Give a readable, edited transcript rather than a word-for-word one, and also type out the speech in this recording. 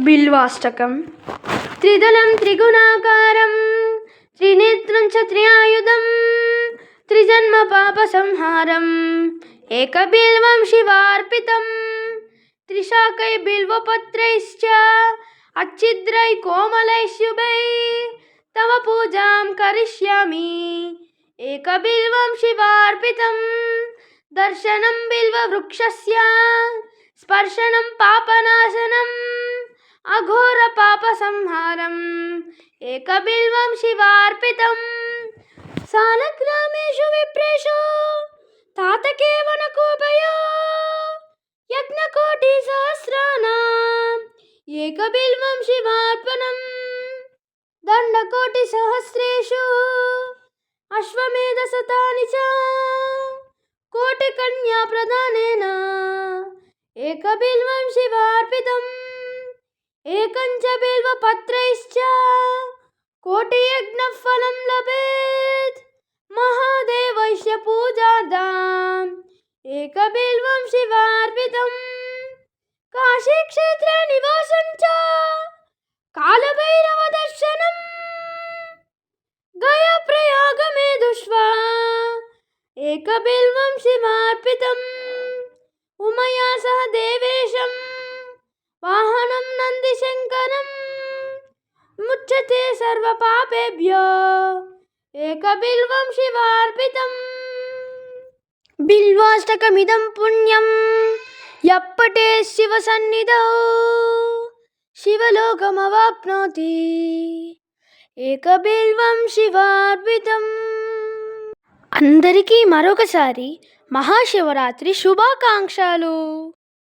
బిల్వాష్టకం. త్రిదళం త్రిగుణాకారం త్రినేత్రం చ త్రియాయుధం త్రిజన్మ పాప సంహారం ఏకబిల్వం శివార్పితం త్రిశాకై బిల్వపత్రైశ్చ అచ్ఛిద్రై కోమలై శుభై తవ పూజాం కరిష్యామి ఏకబిల్వం శివార్పితం దర్శనం బిల్వవృక్షస్య స్పర్శనం పాపనాశనం అఘోర పాప సంహారం ఏకబిల్వం శివార్పితం సాలగ్రామేషు విప్రేషు తాతకేవనకోపయో యజ్ఞకోటి సహస్రానాం ఏకబిల్వం శివార్పణం దండకోటి సహస్రేషు అశ్వమేధ శతాని చ కోటి కన్యా ప్రదానేన ఏకబిల్వం శివార్పితం ఏకం చ బిల్వపత్రైశ్చ కోటి యజ్ఞఫలం లభేత్ మహాదేవస్య పూజార్థం ఏకబిల్వం శివార్పితం కాశీక్షేత్ర నివాసం చ కాలభైరవ దర్శనం గయా ప్రయాగ మేధుష్వా ఏకబిల్వం శివార్పితం ఉమయా సహ దేవేశం వాహనం నందిశంకరం ముచ్యతే సర్వపాపేభ్యో ఏకబిల్వం శివార్పితం. బిల్వాష్టకమిదం పుణ్యం యప్పటే శివ సన్నిధౌ శివలోకమవాప్నోతి ఏకబిల్వం శివార్పితం. అందరికీ మరొకసారి మహాశివరాత్రి శుభాకాంక్షలు.